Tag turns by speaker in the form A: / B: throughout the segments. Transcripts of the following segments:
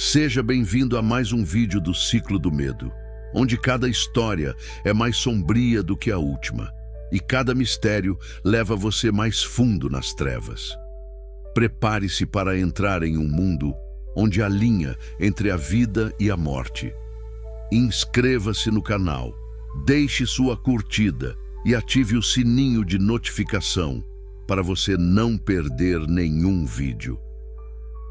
A: Seja bem-vindo a mais um vídeo do Ciclo do Medo, onde cada história é mais sombria do que a última e cada mistério leva você mais fundo nas trevas. Prepare-se para entrar em um mundo onde há linha entre a vida e a morte. Inscreva-se no canal, deixe sua curtida e ative o sininho de notificação para você não perder nenhum vídeo.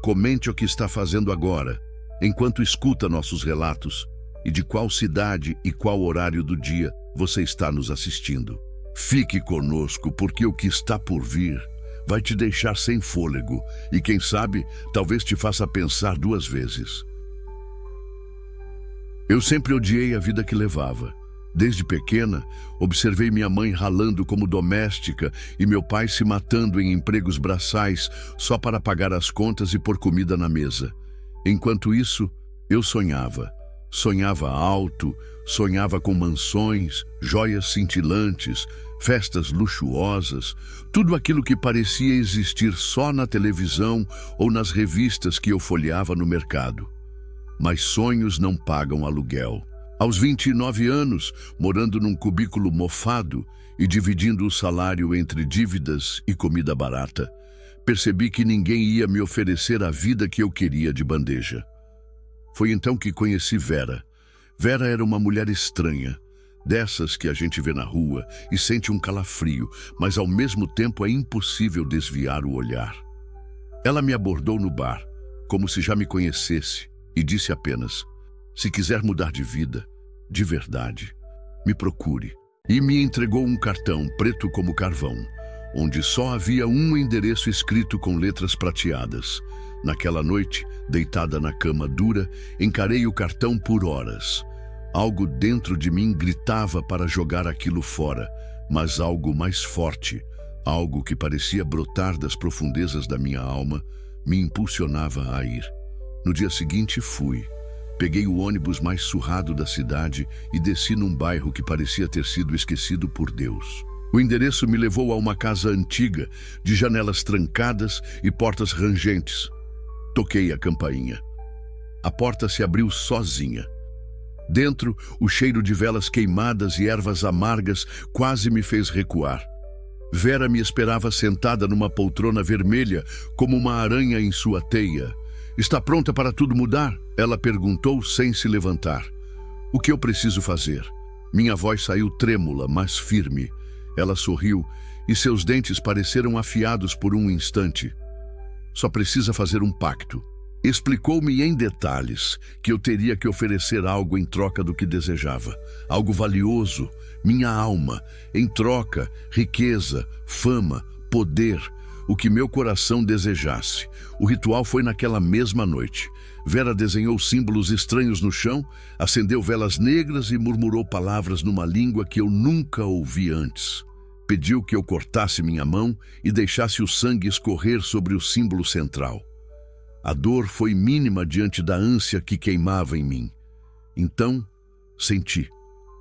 A: Comente o que está fazendo agora, enquanto escuta nossos relatos e de qual cidade e qual horário do dia você está nos assistindo. Fique conosco porque o que está por vir vai te deixar sem fôlego e, quem sabe, talvez te faça pensar duas vezes. Eu sempre odiei a vida que levava. Desde pequena, observei minha mãe ralando como doméstica e meu pai se matando em empregos braçais só para pagar as contas e pôr comida na mesa. Enquanto isso, eu sonhava. Sonhava alto, sonhava com mansões, joias cintilantes, festas luxuosas, tudo aquilo que parecia existir só na televisão ou nas revistas que eu folheava no mercado. Mas sonhos não pagam aluguel. Aos 29 anos, morando num cubículo mofado e dividindo o salário entre dívidas e comida barata, percebi que ninguém ia me oferecer a vida que eu queria de bandeja. Foi então que conheci Vera. Vera era uma mulher estranha, dessas que a gente vê na rua e sente um calafrio, mas ao mesmo tempo é impossível desviar o olhar. Ela me abordou no bar, como se já me conhecesse, e disse apenas: "Se quiser mudar de vida, de verdade, me procure." E me entregou um cartão preto como carvão, onde só havia um endereço escrito com letras prateadas. Naquela noite, deitada na cama dura, encarei o cartão por horas. Algo dentro de mim gritava para jogar aquilo fora, mas algo mais forte, algo que parecia brotar das profundezas da minha alma, me impulsionava a ir. No dia seguinte fui. Peguei o ônibus mais surrado da cidade e desci num bairro que parecia ter sido esquecido por Deus. O endereço me levou a uma casa antiga, de janelas trancadas e portas rangentes. Toquei a campainha. A porta se abriu sozinha. Dentro, o cheiro de velas queimadas e ervas amargas quase me fez recuar. Vera me esperava sentada numa poltrona vermelha, como uma aranha em sua teia. "Está pronta para tudo mudar?" ela perguntou sem se levantar. "O que eu preciso fazer?" Minha voz saiu trêmula, mas firme. Ela sorriu e seus dentes pareceram afiados por um instante. "Só precisa fazer um pacto." Explicou-me em detalhes que eu teria que oferecer algo em troca do que desejava. Algo valioso, minha alma. Em troca, riqueza, fama, poder, o que meu coração desejasse. O ritual foi naquela mesma noite. Vera desenhou símbolos estranhos no chão, acendeu velas negras e murmurou palavras numa língua que eu nunca ouvi antes. Pediu que eu cortasse minha mão e deixasse o sangue escorrer sobre o símbolo central. A dor foi mínima diante da ânsia que queimava em mim. Então, senti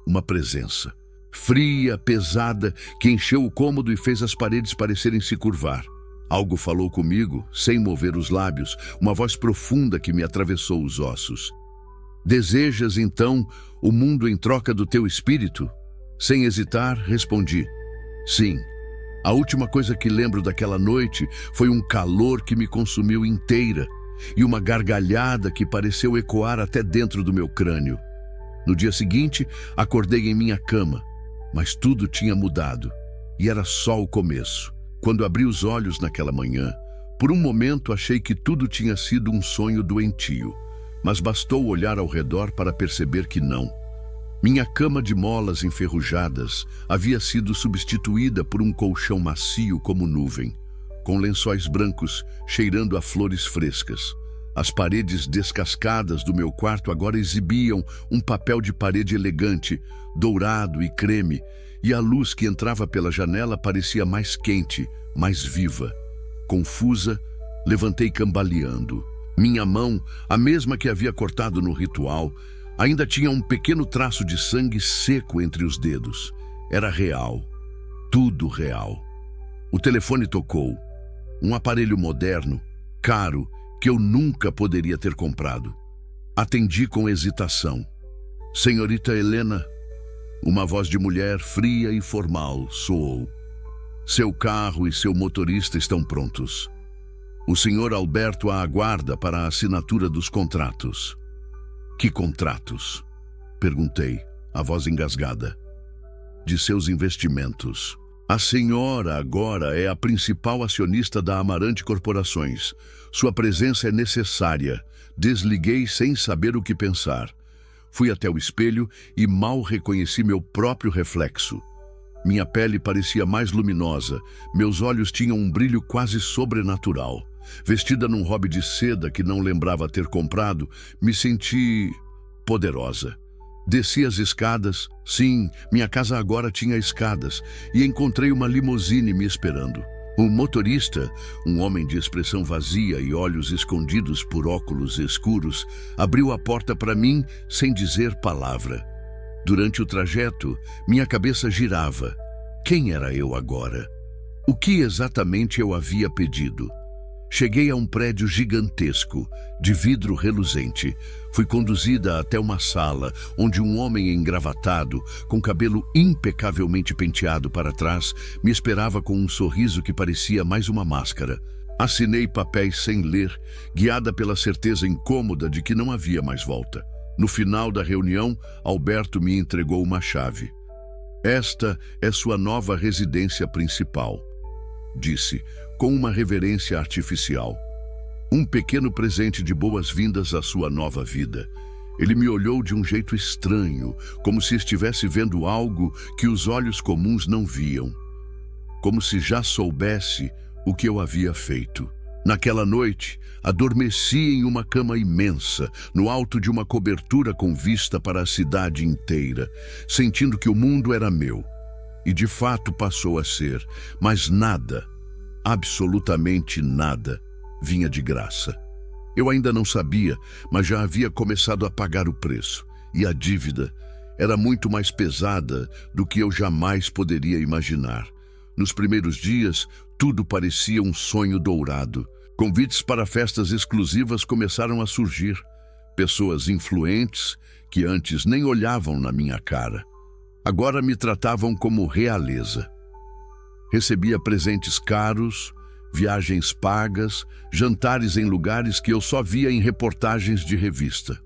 A: uma presença, fria, pesada, que encheu o cômodo e fez as paredes parecerem se curvar. Algo falou comigo, sem mover os lábios, uma voz profunda que me atravessou os ossos. "Desejas, então, o mundo em troca do teu espírito?" Sem hesitar, respondi: "Sim." A última coisa que lembro daquela noite foi um calor que me consumiu inteira e uma gargalhada que pareceu ecoar até dentro do meu crânio. No dia seguinte, acordei em minha cama, mas tudo tinha mudado e era só o começo. Quando abri os olhos naquela manhã, por um momento achei que tudo tinha sido um sonho doentio, mas bastou olhar ao redor para perceber que não. Minha cama de molas enferrujadas havia sido substituída por um colchão macio como nuvem, com lençóis brancos cheirando a flores frescas. As paredes descascadas do meu quarto agora exibiam um papel de parede elegante, dourado e creme, e a luz que entrava pela janela parecia mais quente, mais viva. Confusa, levantei cambaleando. Minha mão, a mesma que havia cortado no ritual, ainda tinha um pequeno traço de sangue seco entre os dedos. Era real. Tudo real. O telefone tocou. Um aparelho moderno, caro, que eu nunca poderia ter comprado. Atendi com hesitação. Senhorita Helena, uma voz de mulher fria e formal soou. Seu carro e seu motorista estão prontos. O senhor Alberto a aguarda para a assinatura dos contratos. Que contratos? Perguntei, a voz engasgada. De seus investimentos. A senhora agora é a principal acionista da Amarante Corporações. Sua presença é necessária. Desliguei sem saber o que pensar. Fui até o espelho e mal reconheci meu próprio reflexo. Minha pele parecia mais luminosa, meus olhos tinham um brilho quase sobrenatural. Vestida num hobby de seda que não lembrava ter comprado, me senti poderosa. Desci as escadas, sim, minha casa agora tinha escadas, e encontrei uma limusine me esperando. O motorista, um homem de expressão vazia e olhos escondidos por óculos escuros, abriu a porta para mim sem dizer palavra. Durante o trajeto, minha cabeça girava. Quem era eu agora? O que exatamente eu havia pedido? Cheguei a um prédio gigantesco, de vidro reluzente. Fui conduzida até uma sala onde um homem engravatado, com cabelo impecavelmente penteado para trás, me esperava com um sorriso que parecia mais uma máscara. Assinei papéis sem ler, guiada pela certeza incômoda de que não havia mais volta. No final da reunião, Alberto me entregou uma chave. Esta é sua nova residência principal, disse, com uma reverência artificial. Um pequeno presente de boas-vindas à sua nova vida. Ele me olhou de um jeito estranho, como se estivesse vendo algo que os olhos comuns não viam. Como se já soubesse o que eu havia feito. Naquela noite, adormeci em uma cama imensa, no alto de uma cobertura com vista para a cidade inteira, sentindo que o mundo era meu. E de fato passou a ser, mas nada, absolutamente nada, vinha de graça. Eu ainda não sabia, mas já havia começado a pagar o preço. E a dívida era muito mais pesada do que eu jamais poderia imaginar. Nos primeiros dias, tudo parecia um sonho dourado. Convites para festas exclusivas começaram a surgir. Pessoas influentes que antes nem olhavam na minha cara. Agora me tratavam como realeza. Recebia presentes caros, viagens pagas, jantares em lugares que eu só via em reportagens de revista.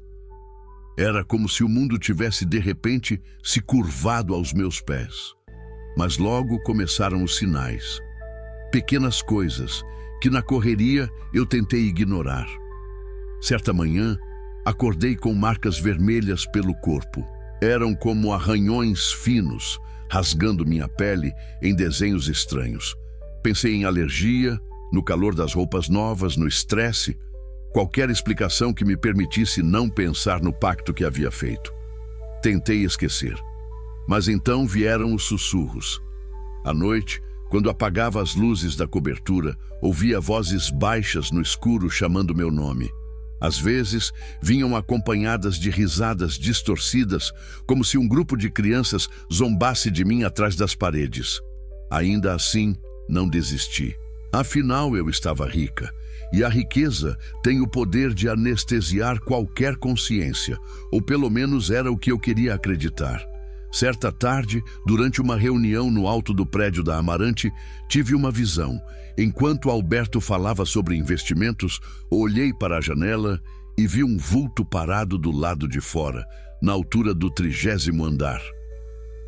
A: Era como se o mundo tivesse de repente se curvado aos meus pés. Mas logo começaram os sinais. Pequenas coisas que na correria eu tentei ignorar. Certa manhã, acordei com marcas vermelhas pelo corpo. Eram como arranhões finos, rasgando minha pele em desenhos estranhos. Pensei em alergia, no calor das roupas novas, no estresse, qualquer explicação que me permitisse não pensar no pacto que havia feito. Tentei esquecer. Mas então vieram os sussurros. À noite, quando apagava as luzes da cobertura, ouvia vozes baixas no escuro chamando meu nome. Às vezes, vinham acompanhadas de risadas distorcidas, como se um grupo de crianças zombasse de mim atrás das paredes. Ainda assim, não desisti. Afinal, eu estava rica, e a riqueza tem o poder de anestesiar qualquer consciência, ou pelo menos era o que eu queria acreditar. Certa tarde, durante uma reunião no alto do prédio da Amarante, tive uma visão. Enquanto Alberto falava sobre investimentos, olhei para a janela e vi um vulto parado do lado de fora, na altura do 30º andar.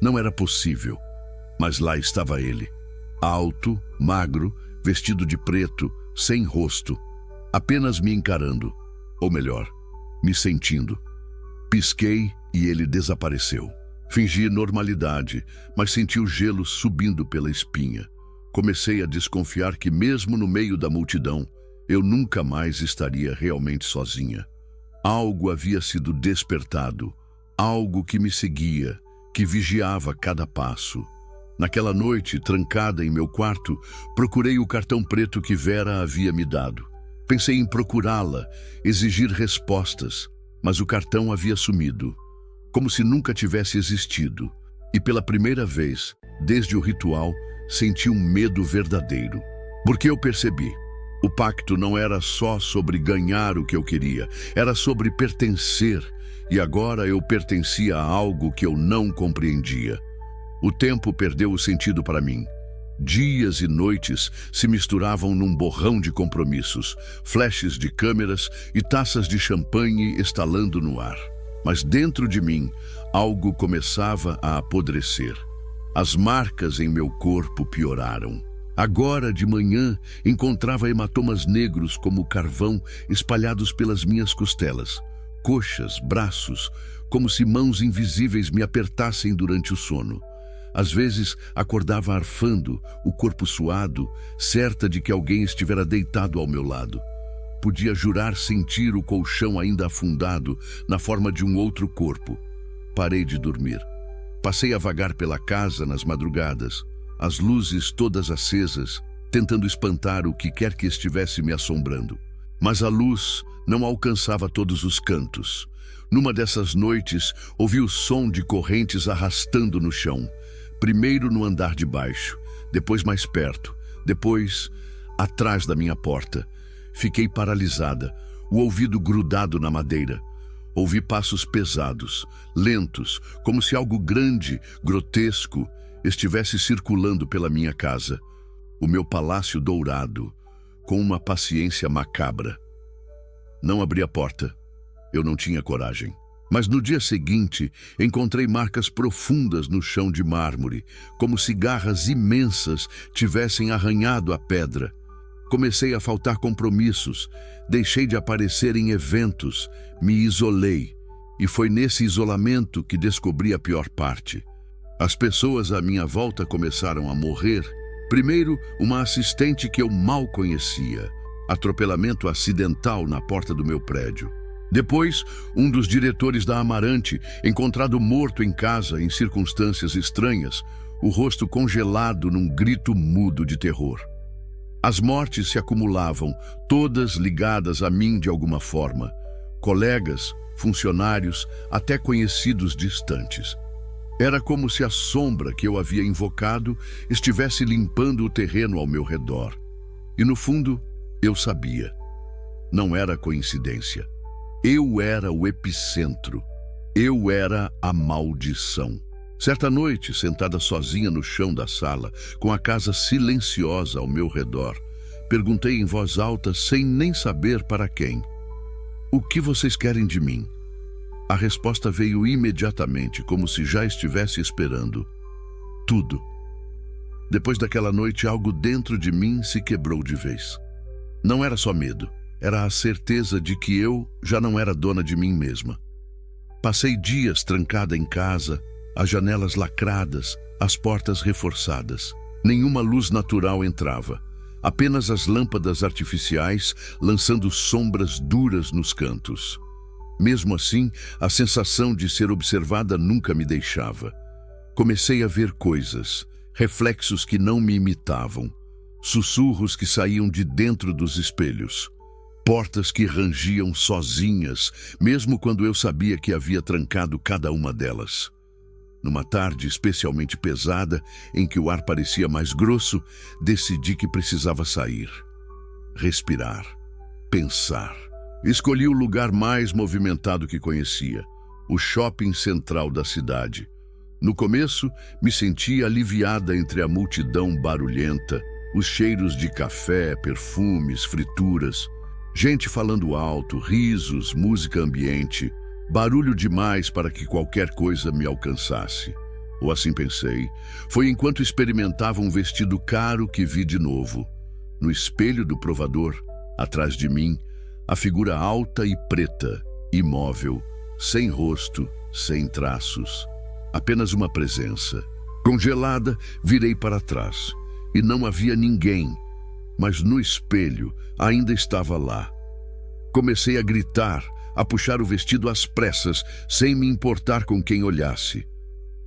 A: Não era possível, mas lá estava ele. Alto, magro, vestido de preto, sem rosto, apenas me encarando, ou melhor, me sentindo. Pisquei e ele desapareceu. Fingi normalidade, mas senti o gelo subindo pela espinha. Comecei a desconfiar que mesmo no meio da multidão, eu nunca mais estaria realmente sozinha. Algo havia sido despertado, algo que me seguia, que vigiava cada passo. Naquela noite, trancada em meu quarto, procurei o cartão preto que Vera havia me dado. Pensei em procurá-la, exigir respostas, mas o cartão havia sumido, como se nunca tivesse existido. E pela primeira vez, desde o ritual, senti um medo verdadeiro. Porque eu percebi, O pacto não era só sobre ganhar o que eu queria, era sobre pertencer, e agora eu pertencia a algo que eu não compreendia. O tempo perdeu o sentido para mim. Dias e noites se misturavam num borrão de compromissos, flashes de câmeras e taças de champanhe estalando no ar. Mas dentro de mim, algo começava a apodrecer. As marcas em meu corpo pioraram. Agora de manhã, encontrava hematomas negros como carvão espalhados pelas minhas costelas, coxas, braços, como se mãos invisíveis me apertassem durante o sono. Às vezes, acordava arfando, o corpo suado, certa de que alguém estivera deitado ao meu lado. Podia jurar sentir o colchão ainda afundado na forma de um outro corpo. Parei de dormir. Passei a vagar pela casa nas madrugadas, as luzes todas acesas, tentando espantar o que quer que estivesse me assombrando. Mas a luz não alcançava todos os cantos. Numa dessas noites, ouvi o som de correntes arrastando no chão. Primeiro no andar de baixo, depois mais perto, depois atrás da minha porta. Fiquei paralisada, o ouvido grudado na madeira. Ouvi passos pesados, lentos, como se algo grande, grotesco, estivesse circulando pela minha casa. O meu palácio dourado, com uma paciência macabra. Não abri a porta. Eu não tinha coragem. Mas no dia seguinte, encontrei marcas profundas no chão de mármore, como se garras imensas tivessem arranhado a pedra. Comecei a faltar compromissos, deixei de aparecer em eventos, me isolei. E foi nesse isolamento que descobri a pior parte. As pessoas à minha volta começaram a morrer. Primeiro, uma assistente que eu mal conhecia. Atropelamento acidental na porta do meu prédio. Depois, um dos diretores da Amarante, encontrado morto em casa em circunstâncias estranhas, o rosto congelado num grito mudo de terror. As mortes se acumulavam, todas ligadas a mim de alguma forma. Colegas, funcionários, até conhecidos distantes. Era como se a sombra que eu havia invocado estivesse limpando o terreno ao meu redor. E no fundo, eu sabia. Não era coincidência. Eu era o epicentro. Eu era a maldição. Certa noite, sentada sozinha no chão da sala, com a casa silenciosa ao meu redor, perguntei em voz alta, sem nem saber para quem: "O que vocês querem de mim?" A resposta veio imediatamente, como se já estivesse esperando. Tudo. Depois daquela noite, algo dentro de mim se quebrou de vez. Não era só medo. Era a certeza de que eu já não era dona de mim mesma. Passei dias trancada em casa, as janelas lacradas, as portas reforçadas. Nenhuma luz natural entrava, apenas as lâmpadas artificiais lançando sombras duras nos cantos. Mesmo assim, a sensação de ser observada nunca me deixava. Comecei a ver coisas, reflexos que não me imitavam, sussurros que saíam de dentro dos espelhos. Portas que rangiam sozinhas, mesmo quando eu sabia que havia trancado cada uma delas. Numa tarde especialmente pesada, em que o ar parecia mais grosso, decidi que precisava sair. Respirar. Pensar. Escolhi o lugar mais movimentado que conhecia, o shopping central da cidade. No começo, me sentia aliviada entre a multidão barulhenta, os cheiros de café, perfumes, frituras. Gente falando alto, risos, música ambiente, barulho demais para que qualquer coisa me alcançasse. Ou assim pensei. Foi enquanto experimentava um vestido caro que vi de novo. No espelho do provador, atrás de mim, a figura alta e preta, imóvel, sem rosto, sem traços. Apenas uma presença. Congelada, virei para trás. E não havia ninguém. Mas no espelho ainda estava lá. Comecei a gritar, a puxar o vestido às pressas, sem me importar com quem olhasse.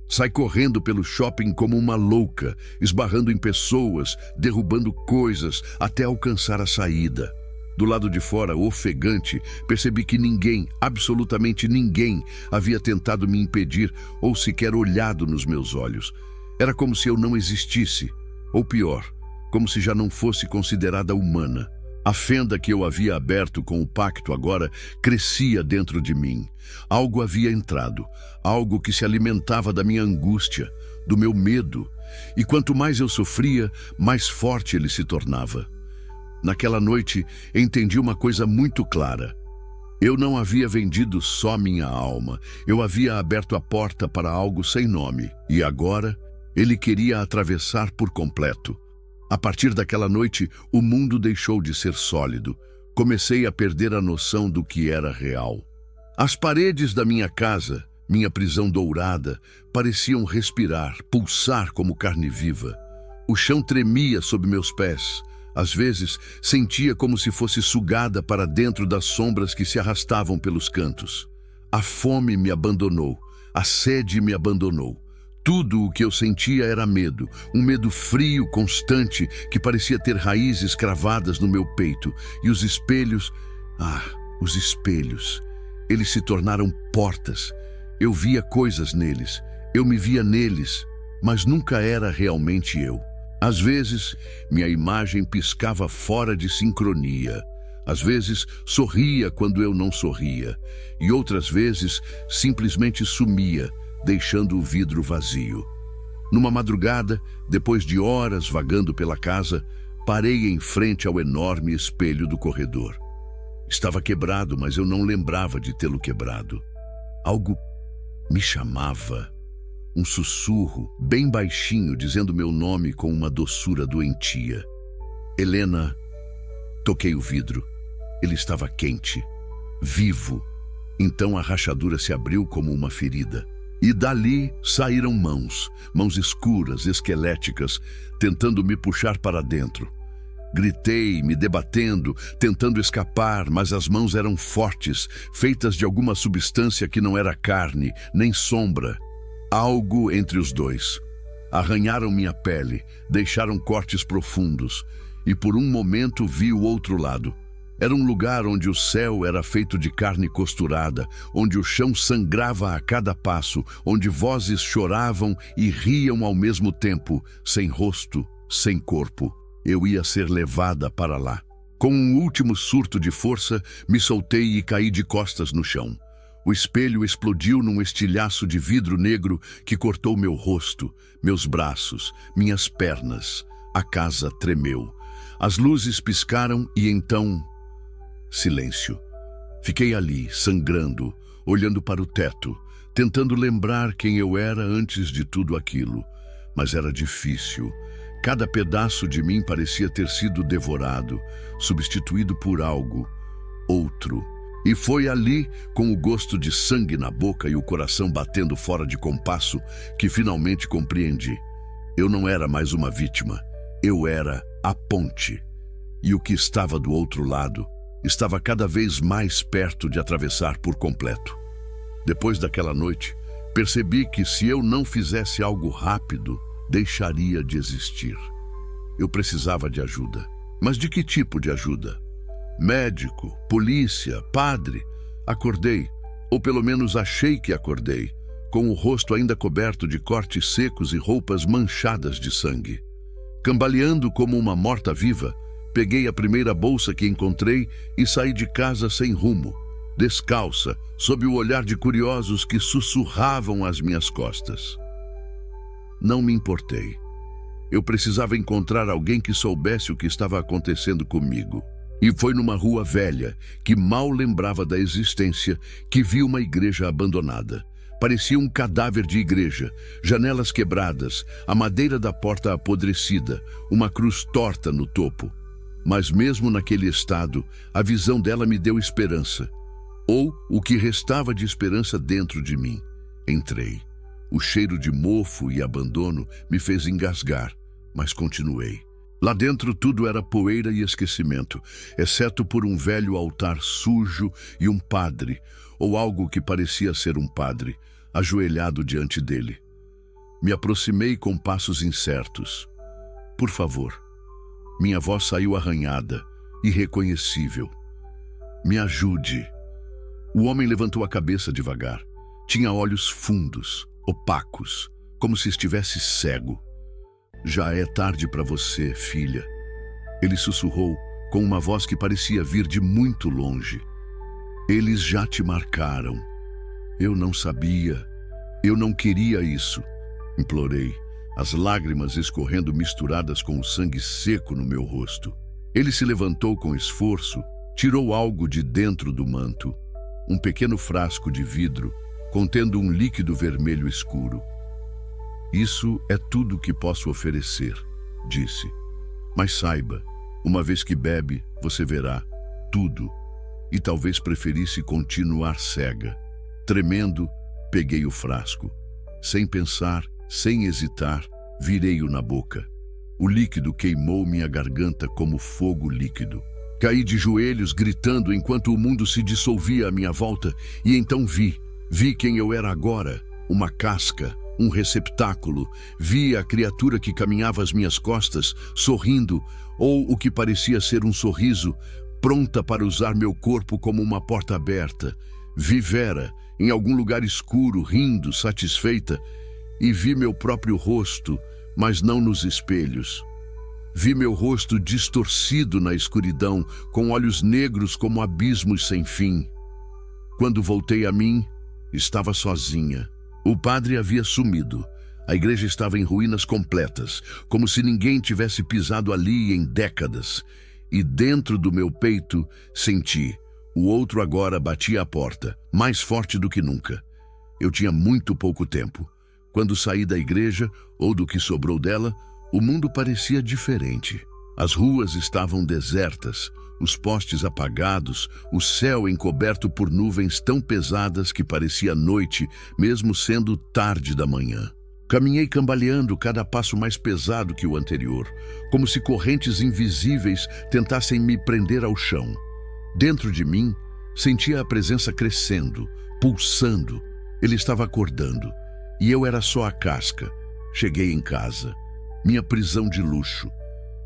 A: Saí correndo pelo shopping como uma louca, esbarrando em pessoas, derrubando coisas, até alcançar a saída. Do lado de fora, ofegante, percebi que ninguém, absolutamente ninguém, havia tentado me impedir ou sequer olhado nos meus olhos. Era como se eu não existisse, ou pior, como se já não fosse considerada humana. A fenda que eu havia aberto com o pacto agora crescia dentro de mim. Algo havia entrado, algo que se alimentava da minha angústia, do meu medo, e quanto mais eu sofria, mais forte ele se tornava. Naquela noite, entendi uma coisa muito clara. Eu não havia vendido só minha alma, eu havia aberto a porta para algo sem nome, e agora ele queria atravessar por completo. A partir daquela noite, o mundo deixou de ser sólido. Comecei a perder a noção do que era real. As paredes da minha casa, minha prisão dourada, pareciam respirar, pulsar como carne viva. O chão tremia sob meus pés. Às vezes, sentia como se fosse sugada para dentro das sombras que se arrastavam pelos cantos. A fome me abandonou, a sede me abandonou. Tudo o que eu sentia era medo, um medo frio, constante, que parecia ter raízes cravadas no meu peito. E os espelhos, os espelhos, eles se tornaram portas. Eu via coisas neles, eu me via neles, mas nunca era realmente eu. Às vezes, minha imagem piscava fora de sincronia. Às vezes, sorria quando eu não sorria. E outras vezes, simplesmente sumia, deixando o vidro vazio. Numa madrugada, depois de horas vagando pela casa, parei em frente ao enorme espelho do corredor. Estava quebrado, mas eu não lembrava de tê-lo quebrado. Algo me chamava. Um sussurro, bem baixinho, dizendo meu nome com uma doçura doentia. Helena. Toquei o vidro. Ele estava quente, vivo. Então a rachadura se abriu como uma ferida. E dali saíram mãos escuras, esqueléticas, tentando me puxar para dentro. Gritei, me debatendo, tentando escapar, mas as mãos eram fortes, feitas de alguma substância que não era carne, nem sombra. Algo entre os dois. Arranharam minha pele, deixaram cortes profundos, e por um momento vi o outro lado. Era um lugar onde o céu era feito de carne costurada, onde o chão sangrava a cada passo, onde vozes choravam e riam ao mesmo tempo, sem rosto, sem corpo. Eu ia ser levada para lá. Com um último surto de força, me soltei e caí de costas no chão. O espelho explodiu num estilhaço de vidro negro que cortou meu rosto, meus braços, minhas pernas. A casa tremeu. As luzes piscaram e então... silêncio. Fiquei ali, sangrando, olhando para o teto, tentando lembrar quem eu era antes de tudo aquilo. Mas era difícil. Cada pedaço de mim parecia ter sido devorado, substituído por algo, outro. E foi ali, com o gosto de sangue na boca e o coração batendo fora de compasso, que finalmente compreendi. Eu não era mais uma vítima. Eu era a ponte. E o que estava do outro lado estava cada vez mais perto de atravessar por completo. Depois daquela noite, percebi que se eu não fizesse algo rápido, deixaria de existir. Eu precisava de ajuda. Mas de que tipo de ajuda? Médico, polícia, padre. Acordei, ou pelo menos achei que acordei, com o rosto ainda coberto de cortes secos e roupas manchadas de sangue. Cambaleando como uma morta-viva, peguei a primeira bolsa que encontrei e saí de casa sem rumo, descalça, sob o olhar de curiosos que sussurravam às minhas costas. Não me importei. Eu precisava encontrar alguém que soubesse o que estava acontecendo comigo. E foi numa rua velha, que mal lembrava da existência, que vi uma igreja abandonada. Parecia um cadáver de igreja, janelas quebradas, a madeira da porta apodrecida, uma cruz torta no topo. Mas mesmo naquele estado, a visão dela me deu esperança. Ou o que restava de esperança dentro de mim. Entrei. O cheiro de mofo e abandono me fez engasgar, mas continuei. Lá dentro tudo era poeira e esquecimento, exceto por um velho altar sujo e um padre, ou algo que parecia ser um padre, ajoelhado diante dele. Me aproximei com passos incertos. Por favor. Minha voz saiu arranhada, irreconhecível. Me ajude. O homem levantou a cabeça devagar. Tinha olhos fundos, opacos, como se estivesse cego. Já é tarde para você, filha. Ele sussurrou, com uma voz que parecia vir de muito longe. Eles já te marcaram. Eu não sabia. Eu não queria isso, implorei, as lágrimas escorrendo misturadas com o sangue seco no meu rosto. Ele se levantou com esforço, tirou algo de dentro do manto, um pequeno frasco de vidro contendo um líquido vermelho escuro. Isso é tudo que posso oferecer, disse. Mas saiba, uma vez que bebe, você verá tudo. E talvez preferisse continuar cega. Tremendo, peguei o frasco. Sem pensar, sem hesitar, virei-o na boca. O líquido queimou minha garganta como fogo líquido. Caí de joelhos, gritando enquanto o mundo se dissolvia à minha volta, e então vi quem eu era agora, uma casca, um receptáculo. Vi a criatura que caminhava às minhas costas, sorrindo, ou o que parecia ser um sorriso, pronta para usar meu corpo como uma porta aberta. Vi Vera, em algum lugar escuro, rindo, satisfeita, e vi meu próprio rosto, mas não nos espelhos. Vi meu rosto distorcido na escuridão, com olhos negros como abismos sem fim. Quando voltei a mim, estava sozinha. O padre havia sumido. A igreja estava em ruínas completas, como se ninguém tivesse pisado ali em décadas. E dentro do meu peito, senti. O outro agora batia a porta, mais forte do que nunca. Eu tinha muito pouco tempo. Quando saí da igreja, ou do que sobrou dela, o mundo parecia diferente. As ruas estavam desertas, os postes apagados, o céu encoberto por nuvens tão pesadas que parecia noite, mesmo sendo tarde da manhã. Caminhei cambaleando, cada passo mais pesado que o anterior, como se correntes invisíveis tentassem me prender ao chão. Dentro de mim, sentia a presença crescendo, pulsando. Ele estava acordando, e eu era só a casca. Cheguei em casa, minha prisão de luxo,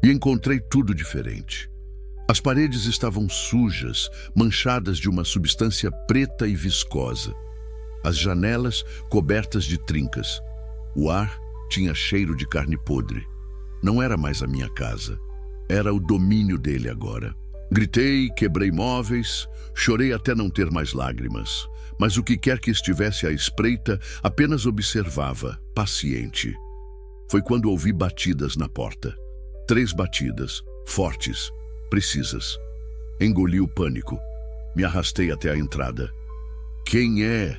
A: e encontrei tudo diferente. As paredes estavam sujas, manchadas de uma substância preta e viscosa. As janelas cobertas de trincas. O ar tinha cheiro de carne podre. Não era mais a minha casa. Era o domínio dele agora. Gritei, quebrei móveis, chorei até não ter mais lágrimas. Mas o que quer que estivesse à espreita, apenas observava, paciente. Foi quando ouvi batidas na porta. 3 batidas, fortes, precisas. Engoli o pânico. Me arrastei até a entrada. Quem é?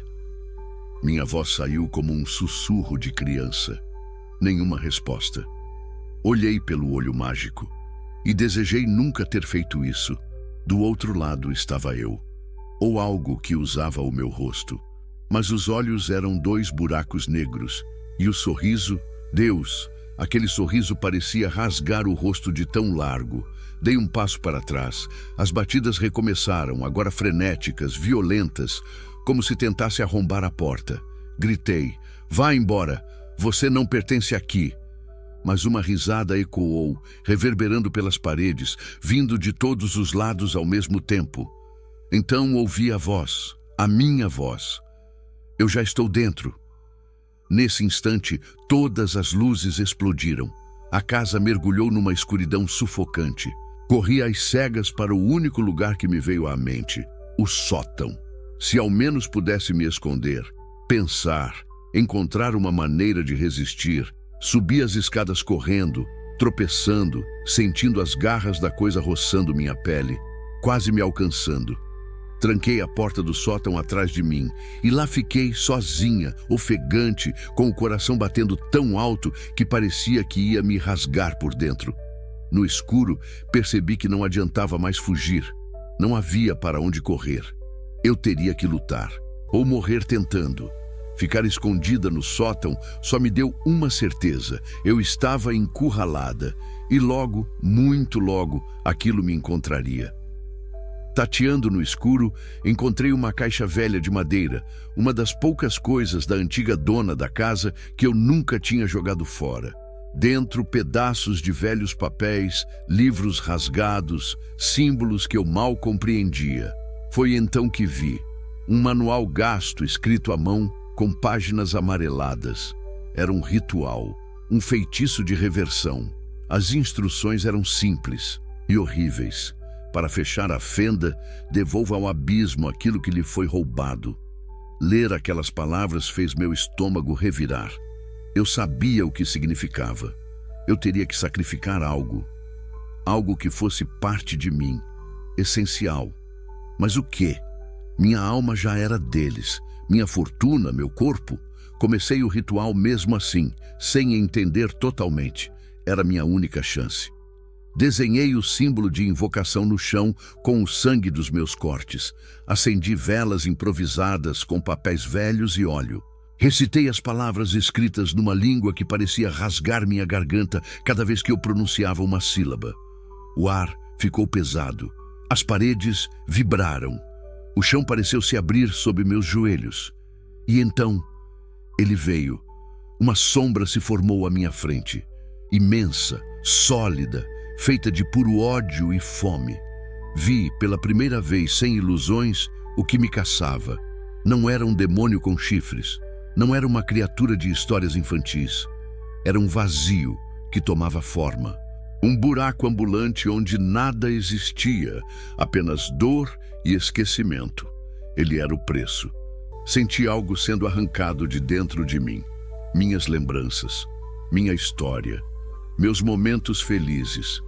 A: Minha voz saiu como um sussurro de criança. Nenhuma resposta. Olhei pelo olho mágico e desejei nunca ter feito isso. Do outro lado estava eu, ou algo que usava o meu rosto. Mas os olhos eram 2 buracos negros, e o sorriso, Deus, aquele sorriso parecia rasgar o rosto de tão largo. Dei um passo para trás. As batidas recomeçaram, agora frenéticas, violentas, como se tentasse arrombar a porta. Gritei, vá embora, você não pertence aqui. Mas uma risada ecoou, reverberando pelas paredes, vindo de todos os lados ao mesmo tempo. Então ouvi a voz, a minha voz. Eu já estou dentro. Nesse instante, todas as luzes explodiram. A casa mergulhou numa escuridão sufocante. Corri às cegas para o único lugar que me veio à mente, o sótão. Se ao menos pudesse me esconder, pensar, encontrar uma maneira de resistir, subi as escadas correndo, tropeçando, sentindo as garras da coisa roçando minha pele, quase me alcançando. Tranquei a porta do sótão atrás de mim e lá fiquei sozinha, ofegante, com o coração batendo tão alto que parecia que ia me rasgar por dentro. No escuro, percebi que não adiantava mais fugir. Não havia para onde correr. Eu teria que lutar, ou morrer tentando. Ficar escondida no sótão só me deu uma certeza. Eu estava encurralada, e logo, muito logo, aquilo me encontraria. Tateando no escuro, encontrei uma caixa velha de madeira, uma das poucas coisas da antiga dona da casa que eu nunca tinha jogado fora. Dentro, pedaços de velhos papéis, livros rasgados, símbolos que eu mal compreendia. Foi então que vi um manual gasto escrito à mão com páginas amareladas. Era um ritual, um feitiço de reversão. As instruções eram simples. e horríveis. Para fechar a fenda, devolva ao abismo aquilo que lhe foi roubado. Ler aquelas palavras fez meu estômago revirar. Eu sabia o que significava. Eu teria que sacrificar algo. Algo que fosse parte de mim, essencial. Mas o quê? Minha alma já era deles. Minha fortuna, meu corpo. Comecei o ritual mesmo assim, sem entender totalmente. Era minha única chance. Desenhei o símbolo de invocação no chão com o sangue dos meus cortes. Acendi velas improvisadas com papéis velhos e óleo. Recitei as palavras escritas numa língua que parecia rasgar minha garganta cada vez que eu pronunciava uma sílaba. O ar ficou pesado. As paredes vibraram. O chão pareceu se abrir sob meus joelhos. E então, ele veio. Uma sombra se formou à minha frente. Imensa, sólida, feita de puro ódio e fome. Vi, pela primeira vez sem ilusões, o que me caçava. Não era um demônio com chifres. Não era uma criatura de histórias infantis. Era um vazio que tomava forma. Um buraco ambulante onde nada existia, apenas dor e esquecimento. Ele era o preço. Senti algo sendo arrancado de dentro de mim. Minhas lembranças, minha história, meus momentos felizes.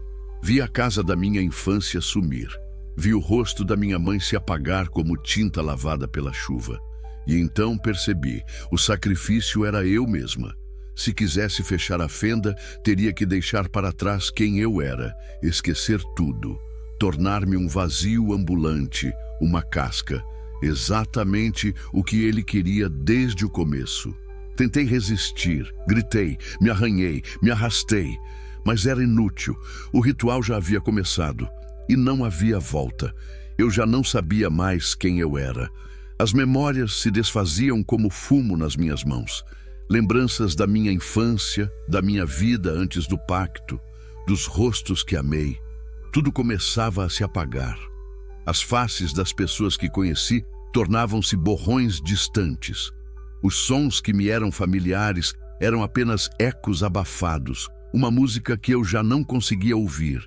A: Vi a casa da minha infância sumir. Vi o rosto da minha mãe se apagar como tinta lavada pela chuva. E então percebi, o sacrifício era eu mesma. Se quisesse fechar a fenda, teria que deixar para trás quem eu era, esquecer tudo, tornar-me um vazio ambulante, uma casca, exatamente o que ele queria desde o começo. Tentei resistir, gritei, me arranhei, me arrastei, mas era inútil. O ritual já havia começado e não havia volta. Eu já não sabia mais quem eu era. As memórias se desfaziam como fumo nas minhas mãos. Lembranças da minha infância, da minha vida antes do pacto, dos rostos que amei. Tudo começava a se apagar. As faces das pessoas que conheci tornavam-se borrões distantes. Os sons que me eram familiares eram apenas ecos abafados, uma música que eu já não conseguia ouvir.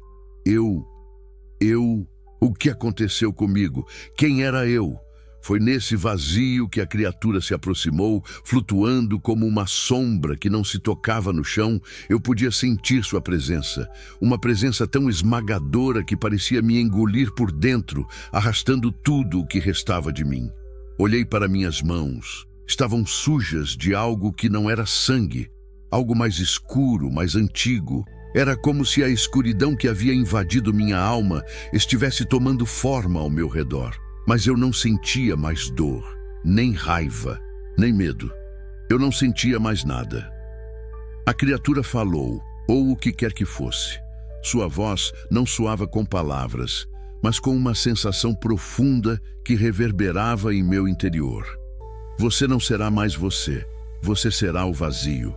A: O que aconteceu comigo? Quem era eu? Foi nesse vazio que a criatura se aproximou, flutuando como uma sombra que não se tocava no chão. Eu podia sentir sua presença, uma presença tão esmagadora que parecia me engolir por dentro, arrastando tudo o que restava de mim. Olhei para minhas mãos. Estavam sujas de algo que não era sangue, algo mais escuro, mais antigo. Era como se a escuridão que havia invadido minha alma estivesse tomando forma ao meu redor. Mas eu não sentia mais dor, nem raiva, nem medo. Eu não sentia mais nada. A criatura falou, ou o que quer que fosse. Sua voz não soava com palavras, mas com uma sensação profunda que reverberava em meu interior. Você não será mais você, você será o vazio.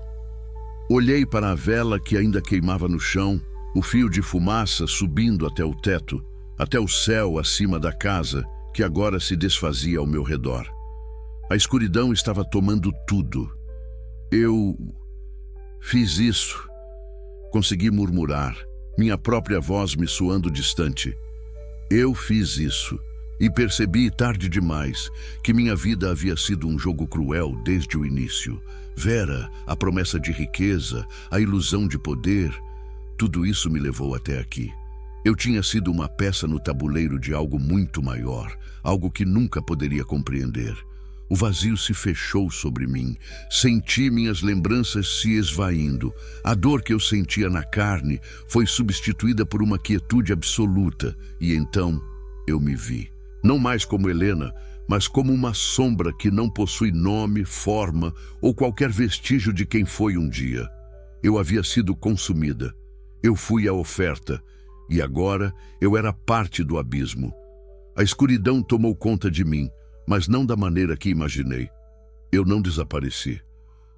A: Olhei para a vela que ainda queimava no chão, o fio de fumaça subindo até o teto, até o céu acima da casa, que agora se desfazia ao meu redor. A escuridão estava tomando tudo. Eu fiz isso. Consegui murmurar, minha própria voz me soando distante. Eu fiz isso. E percebi, tarde demais, que minha vida havia sido um jogo cruel desde o início. Vera, a promessa de riqueza, a ilusão de poder, tudo isso me levou até aqui. Eu tinha sido uma peça no tabuleiro de algo muito maior, algo que nunca poderia compreender. O vazio se fechou sobre mim. Senti minhas lembranças se esvaindo. A dor que eu sentia na carne foi substituída por uma quietude absoluta. E então eu me vi. Não mais como Helena, mas como uma sombra que não possui nome, forma ou qualquer vestígio de quem foi um dia. Eu havia sido consumida. Eu fui a oferta. E agora eu era parte do abismo. A escuridão tomou conta de mim, mas não da maneira que imaginei. Eu não desapareci.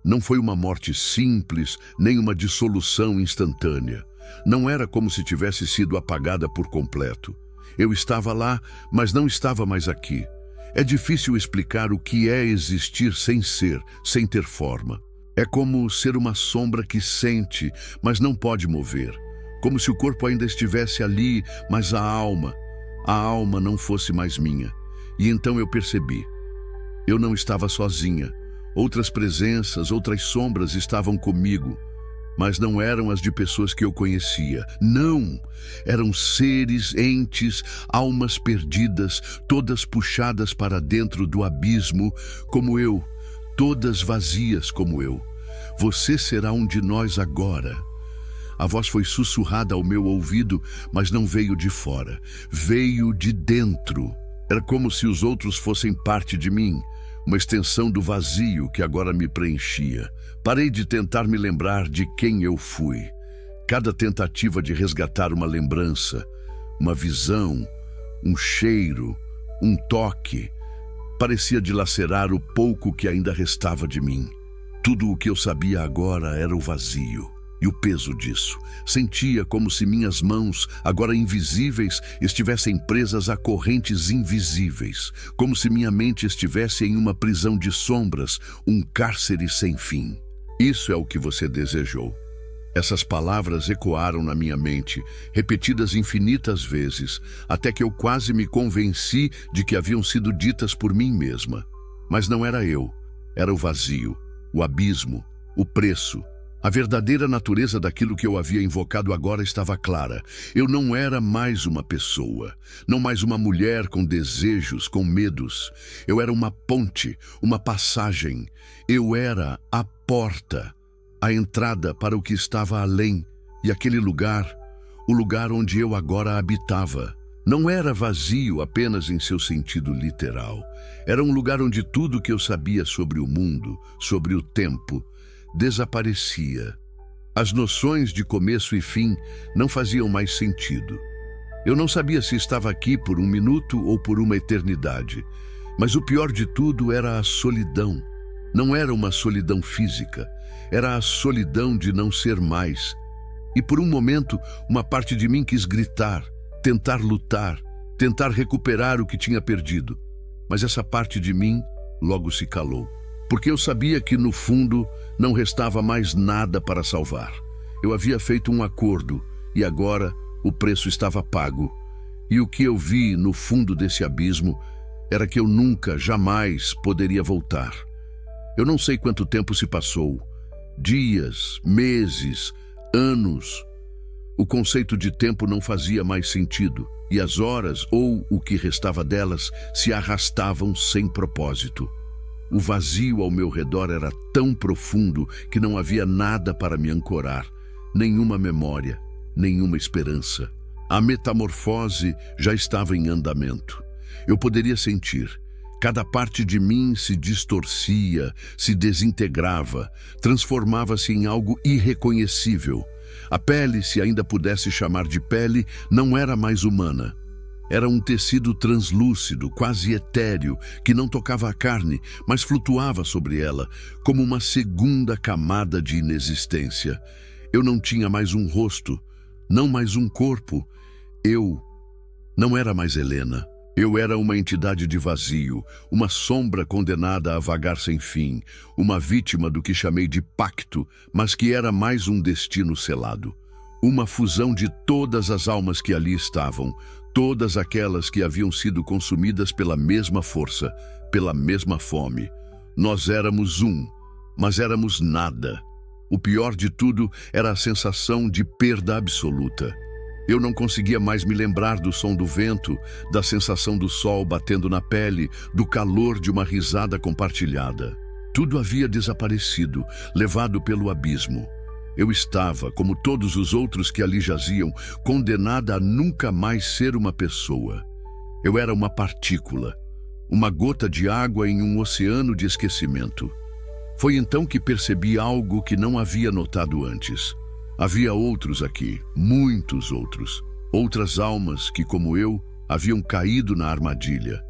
A: Não foi uma morte simples, nem uma dissolução instantânea. Não era como se tivesse sido apagada por completo. Eu estava lá, mas não estava mais aqui. É difícil explicar o que é existir sem ser, sem ter forma. É como ser uma sombra que sente, mas não pode mover. como se o corpo ainda estivesse ali, mas a alma não fosse mais minha. E então eu percebi. Eu não estava sozinha. Outras presenças, outras sombras estavam comigo, mas não eram as de pessoas que eu conhecia. Não! Eram seres, entes, almas perdidas, todas puxadas para dentro do abismo, como eu, todas vazias como eu. Você será um de nós agora. A voz foi sussurrada ao meu ouvido, mas não veio de fora. Veio de dentro. Era como se os outros fossem parte de mim, uma extensão do vazio que agora me preenchia. Parei de tentar me lembrar de quem eu fui. Cada tentativa de resgatar uma lembrança, uma visão, um cheiro, um toque, parecia dilacerar o pouco que ainda restava de mim. Tudo o que eu sabia agora era o vazio. E o peso disso. Sentia como se minhas mãos, agora invisíveis, estivessem presas a correntes invisíveis. Como se minha mente estivesse em uma prisão de sombras, um cárcere sem fim. Isso é o que você desejou. Essas palavras ecoaram na minha mente, repetidas infinitas vezes, até que eu quase me convenci de que haviam sido ditas por mim mesma. Mas não era eu. Era o vazio, o abismo, o preço. A verdadeira natureza daquilo que eu havia invocado agora estava clara. Eu não era mais uma pessoa, não mais uma mulher com desejos, com medos. Eu era uma ponte, uma passagem. Eu era a porta, a entrada para o que estava além. E aquele lugar, o lugar onde eu agora habitava, não era vazio apenas em seu sentido literal. Era um lugar onde tudo que eu sabia sobre o mundo, sobre o tempo, desaparecia. As noções de começo e fim não faziam mais sentido. Eu não sabia se estava aqui por um minuto ou por uma eternidade. Mas o pior de tudo era a solidão. Não era uma solidão física, era a solidão de não ser mais. E por um momento, uma parte de mim quis gritar, tentar lutar, tentar recuperar o que tinha perdido. Mas essa parte de mim logo se calou. Porque eu sabia que, no fundo, não restava mais nada para salvar. Eu havia feito um acordo e agora o preço estava pago. E o que eu vi no fundo desse abismo era que eu nunca, jamais poderia voltar. Eu não sei quanto tempo se passou. Dias, meses, anos. O conceito de tempo não fazia mais sentido e as horas, ou o que restava delas, se arrastavam sem propósito. O vazio ao meu redor era tão profundo que não havia nada para me ancorar, nenhuma memória, nenhuma esperança. A metamorfose já estava em andamento. Eu poderia sentir. Cada parte de mim se distorcia, se desintegrava, transformava-se em algo irreconhecível. A pele, se ainda pudesse chamar de pele, não era mais humana. Era um tecido translúcido, quase etéreo, que não tocava a carne, mas flutuava sobre ela, como uma segunda camada de inexistência. Eu não tinha mais um rosto, não mais um corpo. Eu não era mais Helena. Eu era uma entidade de vazio, uma sombra condenada a vagar sem fim, uma vítima do que chamei de pacto, mas que era mais um destino selado. Uma fusão de todas as almas que ali estavam, todas aquelas que haviam sido consumidas pela mesma força, pela mesma fome. Nós éramos um, mas éramos nada. O pior de tudo era a sensação de perda absoluta. Eu não conseguia mais me lembrar do som do vento, da sensação do sol batendo na pele, do calor de uma risada compartilhada. Tudo havia desaparecido, levado pelo abismo. Eu estava, como todos os outros que ali jaziam, condenada a nunca mais ser uma pessoa. Eu era uma partícula, uma gota de água em um oceano de esquecimento. Foi então que percebi algo que não havia notado antes. Havia outros aqui, muitos outros. Outras almas que, como eu, haviam caído na armadilha.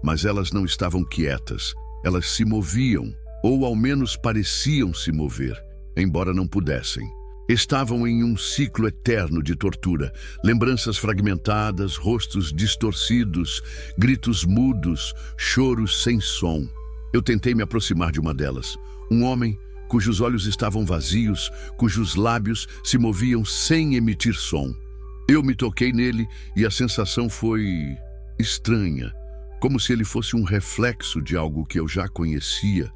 A: Mas elas não estavam quietas. Elas se moviam, ou ao menos pareciam se mover, embora não pudessem. Estavam em um ciclo eterno de tortura, lembranças fragmentadas, rostos distorcidos, gritos mudos, choros sem som. Eu tentei me aproximar de uma delas, um homem cujos olhos estavam vazios, cujos lábios se moviam sem emitir som. Eu me toquei nele e a sensação foi estranha, como se ele fosse um reflexo de algo que eu já conhecia,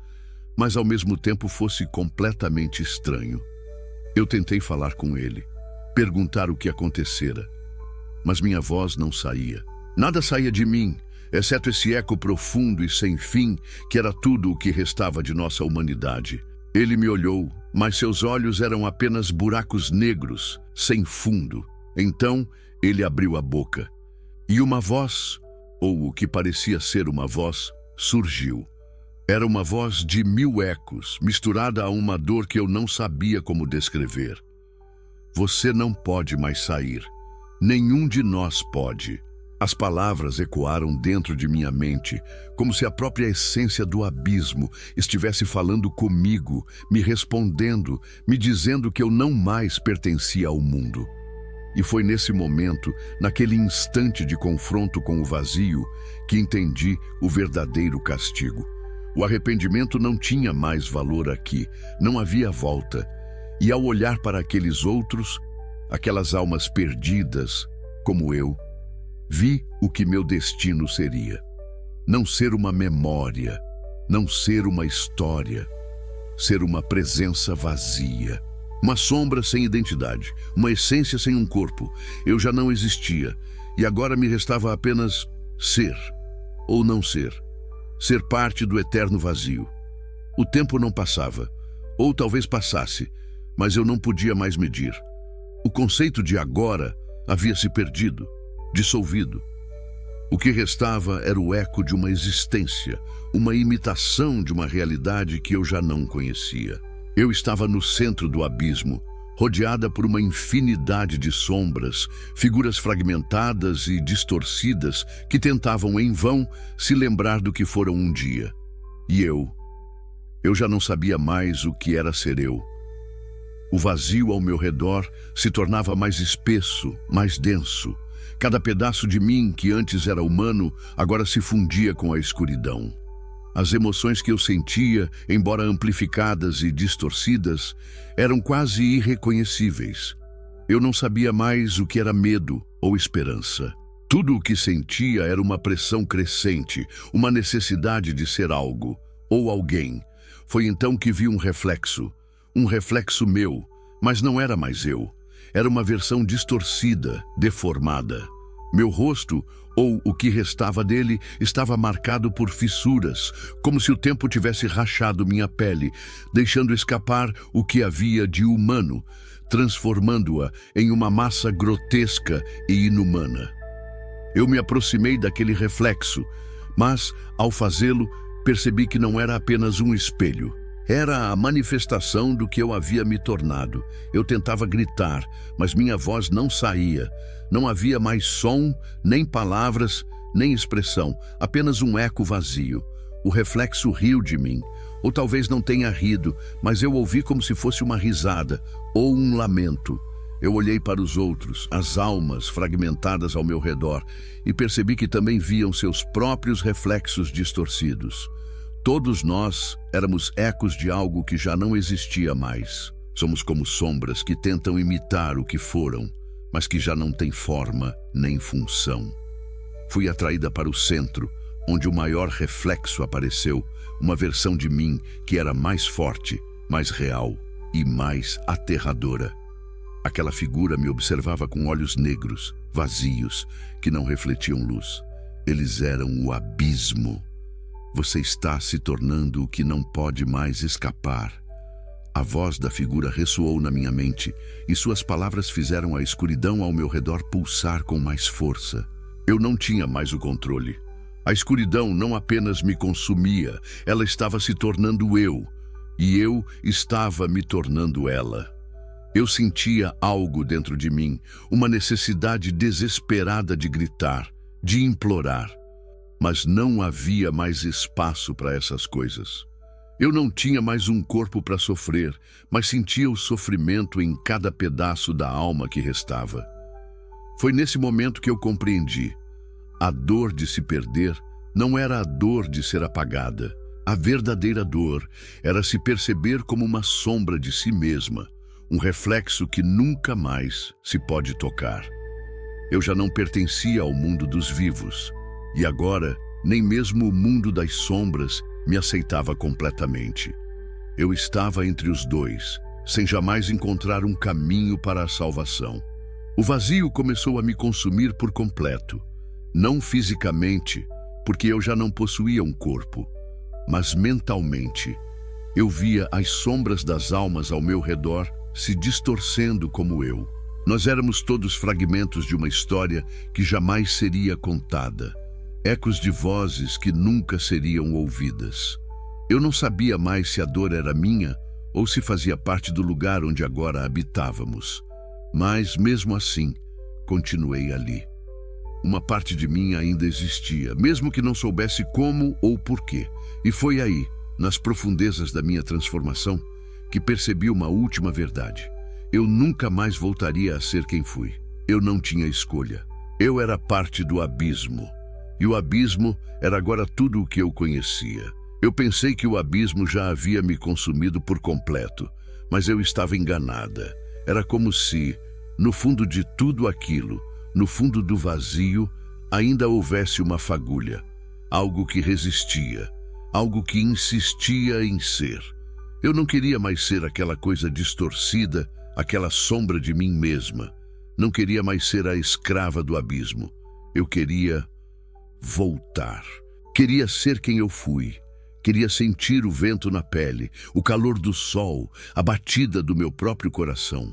A: mas ao mesmo tempo fosse completamente estranho. Eu tentei falar com ele, perguntar o que acontecera, mas minha voz não saía. Nada saía de mim, exceto esse eco profundo e sem fim, que era tudo o que restava de nossa humanidade. Ele me olhou, mas seus olhos eram apenas buracos negros, sem fundo. Então, ele abriu a boca, e uma voz, ou o que parecia ser uma voz, surgiu. Era uma voz de 1000 ecos, misturada a uma dor que eu não sabia como descrever. Você não pode mais sair. Nenhum de nós pode. As palavras ecoaram dentro de minha mente, como se a própria essência do abismo estivesse falando comigo, me respondendo, me dizendo que eu não mais pertencia ao mundo. E foi nesse momento, naquele instante de confronto com o vazio, que entendi o verdadeiro castigo. O arrependimento não tinha mais valor aqui, não havia volta. E ao olhar para aqueles outros, aquelas almas perdidas, como eu, vi o que meu destino seria. Não ser uma memória, não ser uma história, ser uma presença vazia. Uma sombra sem identidade, uma essência sem um corpo. Eu já não existia, e agora me restava apenas ser, ou não ser. Ser parte do eterno vazio. O tempo não passava, ou talvez passasse, mas eu não podia mais medir. O conceito de agora havia se perdido, dissolvido. O que restava era o eco de uma existência, uma imitação de uma realidade que eu já não conhecia. Eu estava no centro do abismo, rodeada por uma infinidade de sombras, figuras fragmentadas e distorcidas que tentavam em vão se lembrar do que foram um dia. E eu já não sabia mais o que era ser eu. O vazio ao meu redor se tornava mais espesso, mais denso. Cada pedaço de mim, que antes era humano, agora se fundia com a escuridão. As emoções que eu sentia, embora amplificadas e distorcidas, eram quase irreconhecíveis. Eu não sabia mais o que era medo ou esperança. Tudo o que sentia era uma pressão crescente, uma necessidade de ser algo ou alguém. Foi então que vi um reflexo meu, mas não era mais eu. Era uma versão distorcida, deformada. Meu rosto, ou o que restava dele, estava marcado por fissuras, como se o tempo tivesse rachado minha pele, deixando escapar o que havia de humano, transformando-a em uma massa grotesca e inumana. Eu me aproximei daquele reflexo, mas, ao fazê-lo, percebi que não era apenas um espelho. Era a manifestação do que eu havia me tornado. Eu tentava gritar, mas minha voz não saía. Não havia mais som, nem palavras, nem expressão, apenas um eco vazio. O reflexo riu de mim, ou talvez não tenha rido, mas eu ouvi como se fosse uma risada, ou um lamento. Eu olhei para os outros, as almas fragmentadas ao meu redor, e percebi que também viam seus próprios reflexos distorcidos. Todos nós éramos ecos de algo que já não existia mais. Somos como sombras que tentam imitar o que foram, mas que já não têm forma nem função. Fui atraída para o centro, onde o maior reflexo apareceu, uma versão de mim que era mais forte, mais real e mais aterradora. Aquela figura me observava com olhos negros, vazios, que não refletiam luz. Eles eram o abismo. Você está se tornando o que não pode mais escapar. A voz da figura ressoou na minha mente, e suas palavras fizeram a escuridão ao meu redor pulsar com mais força. Eu não tinha mais o controle. A escuridão não apenas me consumia, ela estava se tornando eu, e eu estava me tornando ela. Eu sentia algo dentro de mim, uma necessidade desesperada de gritar, de implorar. Mas não havia mais espaço para essas coisas. Eu não tinha mais um corpo para sofrer, mas sentia o sofrimento em cada pedaço da alma que restava. Foi nesse momento que eu compreendi. A dor de se perder não era a dor de ser apagada. A verdadeira dor era se perceber como uma sombra de si mesma, um reflexo que nunca mais se pode tocar. Eu já não pertencia ao mundo dos vivos, e agora nem mesmo o mundo das sombras me aceitava completamente. Eu estava entre os dois, sem jamais encontrar um caminho para a salvação. O vazio começou a me consumir por completo, não fisicamente, porque eu já não possuía um corpo, mas mentalmente. Eu via as sombras das almas ao meu redor se distorcendo como eu. Nós éramos todos fragmentos de uma história que jamais seria contada, ecos de vozes que nunca seriam ouvidas. Eu não sabia mais se a dor era minha ou se fazia parte do lugar onde agora habitávamos. Mas, mesmo assim, continuei ali. Uma parte de mim ainda existia, mesmo que não soubesse como ou porquê. E foi aí, nas profundezas da minha transformação, que percebi uma última verdade. Eu nunca mais voltaria a ser quem fui. Eu não tinha escolha. Eu era parte do abismo. E o abismo era agora tudo o que eu conhecia. Eu pensei que o abismo já havia me consumido por completo, mas eu estava enganada. Era como se, no fundo de tudo aquilo, no fundo do vazio, ainda houvesse uma fagulha, algo que resistia, algo que insistia em ser. Eu não queria mais ser aquela coisa distorcida, aquela sombra de mim mesma. Não queria mais ser a escrava do abismo. Eu queria voltar. Queria ser quem eu fui. Queria sentir o vento na pele, o calor do sol, a batida do meu próprio coração.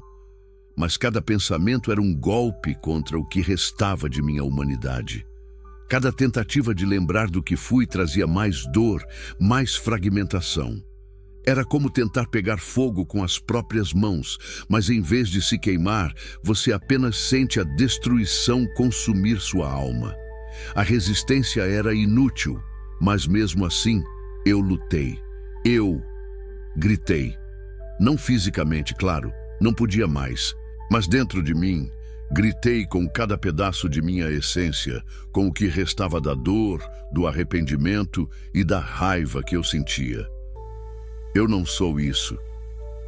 A: Mas cada pensamento era um golpe contra o que restava de minha humanidade. Cada tentativa de lembrar do que fui trazia mais dor, mais fragmentação. Era como tentar pegar fogo com as próprias mãos, mas em vez de se queimar, você apenas sente a destruição consumir sua alma. A resistência era inútil, mas mesmo assim, eu lutei. Eu gritei. Não fisicamente, claro, não podia mais, mas dentro de mim, gritei com cada pedaço de minha essência, com o que restava da dor, do arrependimento e da raiva que eu sentia. Eu não sou isso.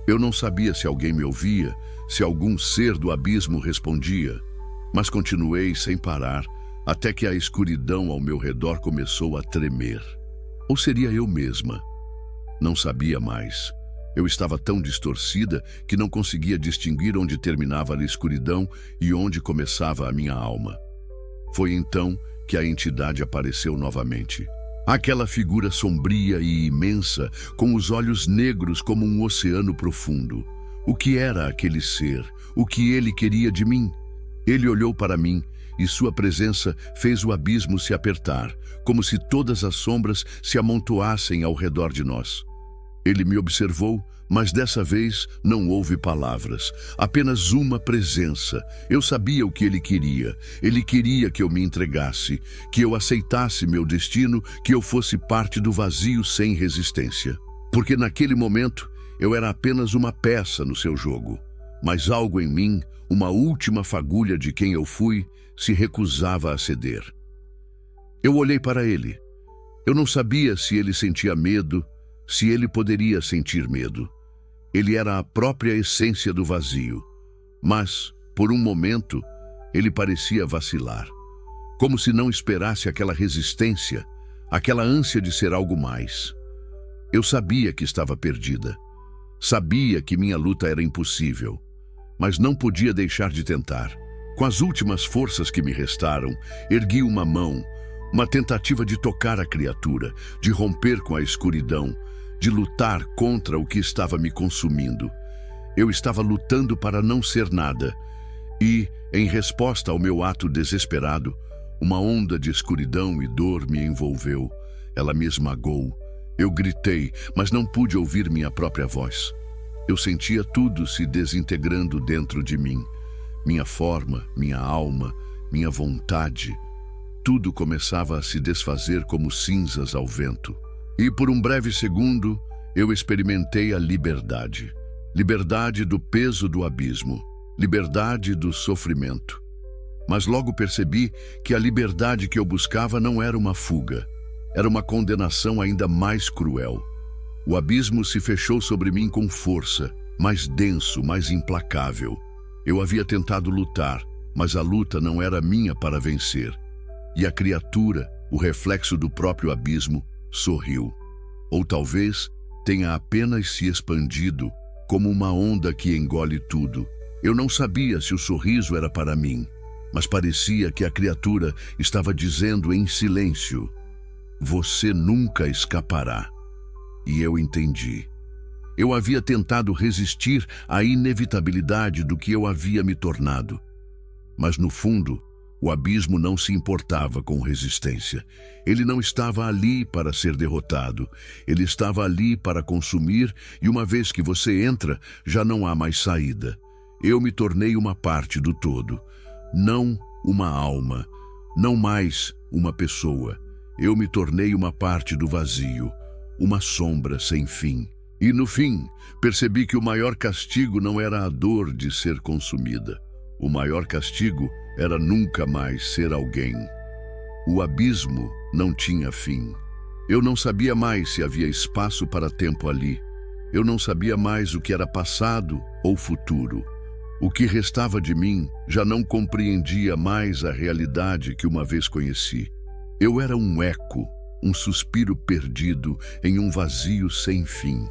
A: Eu não sabia se alguém me ouvia, se algum ser do abismo respondia, mas continuei sem parar, até que a escuridão ao meu redor começou a tremer. Ou seria eu mesma? Não sabia mais. Eu estava tão distorcida que não conseguia distinguir onde terminava a escuridão e onde começava a minha alma. Foi então que a entidade apareceu novamente. Aquela figura sombria e imensa, com os olhos negros como um oceano profundo. O que era aquele ser? O que ele queria de mim? Ele olhou para mim e sua presença fez o abismo se apertar, como se todas as sombras se amontoassem ao redor de nós. Ele me observou, mas dessa vez não houve palavras, apenas uma presença. Eu sabia o que ele queria. Ele queria que eu me entregasse, que eu aceitasse meu destino, que eu fosse parte do vazio sem resistência. Porque naquele momento eu era apenas uma peça no seu jogo. Mas algo em mim, uma última fagulha de quem eu fui, se recusava a ceder. Eu olhei para ele. Eu não sabia se ele sentia medo, se ele poderia sentir medo. Ele era a própria essência do vazio. Mas, por um momento, ele parecia vacilar. Como se não esperasse aquela resistência, aquela ânsia de ser algo mais. Eu sabia que estava perdida. Sabia que minha luta era impossível. Mas não podia deixar de tentar. Com as últimas forças que me restaram, ergui uma mão, uma tentativa de tocar a criatura, de romper com a escuridão, de lutar contra o que estava me consumindo. Eu estava lutando para não ser nada. E, em resposta ao meu ato desesperado, uma onda de escuridão e dor me envolveu. Ela me esmagou. Eu gritei, mas não pude ouvir minha própria voz. Eu sentia tudo se desintegrando dentro de mim. Minha forma, minha alma, minha vontade. Tudo começava a se desfazer como cinzas ao vento. E por um breve segundo, eu experimentei a liberdade. Liberdade do peso do abismo. Liberdade do sofrimento. Mas logo percebi que a liberdade que eu buscava não era uma fuga. Era uma condenação ainda mais cruel. O abismo se fechou sobre mim com força, mais denso, mais implacável. Eu havia tentado lutar, mas a luta não era minha para vencer. E a criatura, o reflexo do próprio abismo, sorriu. Ou talvez tenha apenas se expandido como uma onda que engole tudo. Eu não sabia se o sorriso era para mim, mas parecia que a criatura estava dizendo em silêncio: "Você nunca escapará." E eu entendi. Eu havia tentado resistir à inevitabilidade do que eu havia me tornado. Mas no fundo, o abismo não se importava com resistência. Ele não estava ali para ser derrotado. Ele estava ali para consumir, e uma vez que você entra, já não há mais saída. Eu me tornei uma parte do todo. Não uma alma, não mais uma pessoa. Eu me tornei uma parte do vazio, uma sombra sem fim. E no fim, percebi que o maior castigo não era a dor de ser consumida. O maior castigo era nunca mais ser alguém. O abismo não tinha fim. Eu não sabia mais se havia espaço para tempo ali. Eu não sabia mais o que era passado ou futuro. O que restava de mim já não compreendia mais a realidade que uma vez conheci. Eu era um eco, um suspiro perdido em um vazio sem fim.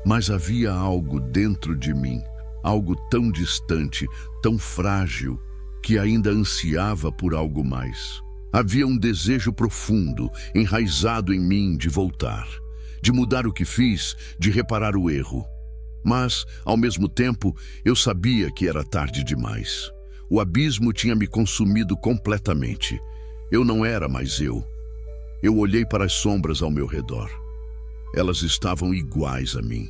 A: Mas havia algo dentro de mim, algo tão distante, tão frágil, que ainda ansiava por algo mais. Havia um desejo profundo, enraizado em mim de voltar, de mudar o que fiz, de reparar o erro. Mas, ao mesmo tempo, eu sabia que era tarde demais. O abismo tinha me consumido completamente. Eu não era mais eu. Eu olhei para as sombras ao meu redor. Elas estavam iguais a mim.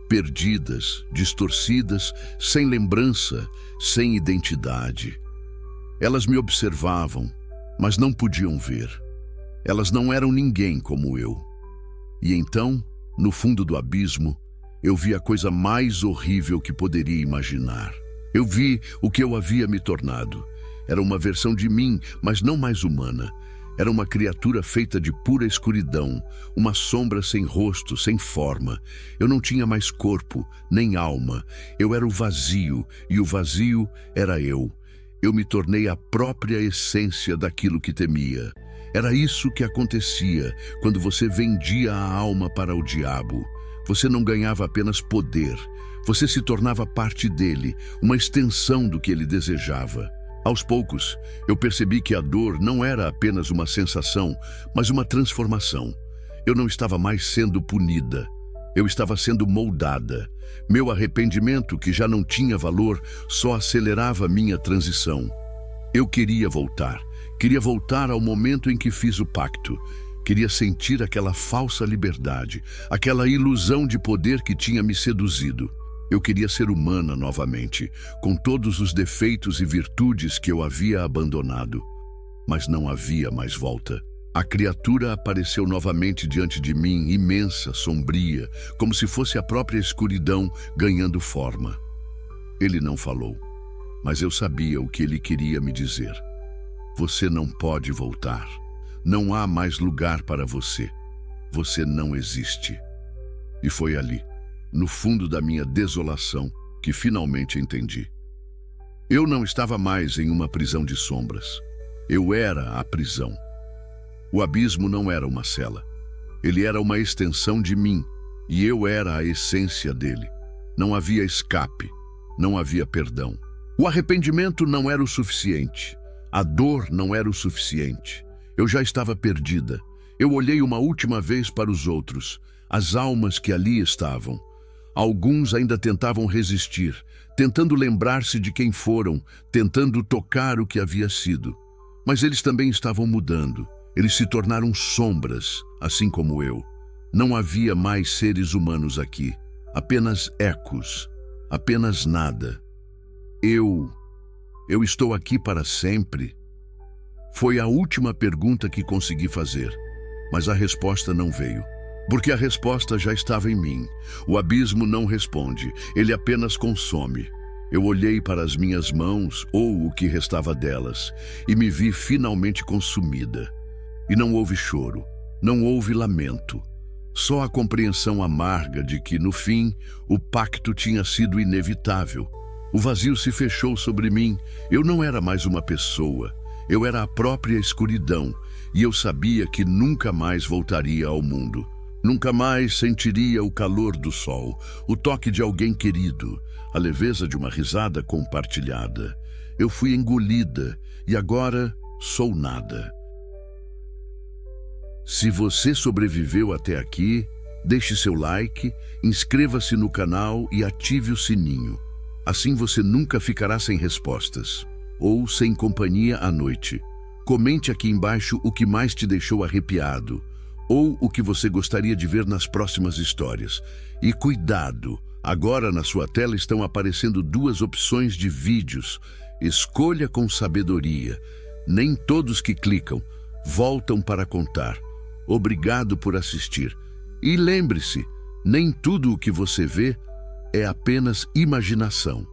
A: Perdidas, distorcidas, sem lembrança, sem identidade. Elas me observavam, mas não podiam ver. Elas não eram ninguém como eu. E então, no fundo do abismo, eu vi a coisa mais horrível que poderia imaginar. Eu vi o que eu havia me tornado. Era uma versão de mim, mas não mais humana. Era uma criatura feita de pura escuridão, uma sombra sem rosto, sem forma. Eu não tinha mais corpo, nem alma. Eu era o vazio, e o vazio era eu. Eu me tornei a própria essência daquilo que temia. Era isso que acontecia quando você vendia a alma para o diabo. Você não ganhava apenas poder. Você se tornava parte dele, uma extensão do que ele desejava. Aos poucos, eu percebi que a dor não era apenas uma sensação, mas uma transformação. Eu não estava mais sendo punida. Eu estava sendo moldada. Meu arrependimento, que já não tinha valor, só acelerava minha transição. Eu queria voltar. Queria voltar ao momento em que fiz o pacto. Queria sentir aquela falsa liberdade, aquela ilusão de poder que tinha me seduzido. Eu queria ser humana novamente, com todos os defeitos e virtudes que eu havia abandonado. Mas não havia mais volta. A criatura apareceu novamente diante de mim, imensa, sombria, como se fosse a própria escuridão ganhando forma. Ele não falou, mas eu sabia o que ele queria me dizer. Você não pode voltar. Não há mais lugar para você. Você não existe. E foi ali, no fundo da minha desolação, que finalmente entendi. Eu não estava mais em uma prisão de sombras. Eu era a prisão. O abismo não era uma cela. Ele era uma extensão de mim, e eu era a essência dele. Não havia escape, não havia perdão. O arrependimento não era o suficiente. A dor não era o suficiente. Eu já estava perdida. Eu olhei uma última vez para os outros, as almas que ali estavam. Alguns ainda tentavam resistir, tentando lembrar-se de quem foram, tentando tocar o que havia sido. Mas eles também estavam mudando. Eles se tornaram sombras, assim como eu. Não havia mais seres humanos aqui, apenas ecos, apenas nada. Eu estou aqui para sempre? Foi a última pergunta que consegui fazer, mas a resposta não veio. Porque a resposta já estava em mim. O abismo não responde, ele apenas consome. Eu olhei para as minhas mãos, ou o que restava delas, e me vi finalmente consumida. E não houve choro, não houve lamento. Só a compreensão amarga de que, no fim, o pacto tinha sido inevitável. O vazio se fechou sobre mim. Eu não era mais uma pessoa. Eu era a própria escuridão. E eu sabia que nunca mais voltaria ao mundo. Nunca mais sentiria o calor do sol, o toque de alguém querido, a leveza de uma risada compartilhada. Eu fui engolida e agora sou nada. Se você sobreviveu até aqui, deixe seu like, inscreva-se no canal e ative o sininho. Assim você nunca ficará sem respostas ou sem companhia à noite. Comente aqui embaixo o que mais te deixou arrepiado ou o que você gostaria de ver nas próximas histórias. E cuidado, agora na sua tela estão aparecendo duas opções de vídeos. Escolha com sabedoria. Nem todos que clicam voltam para contar. Obrigado por assistir. E lembre-se, nem tudo o que você vê é apenas imaginação.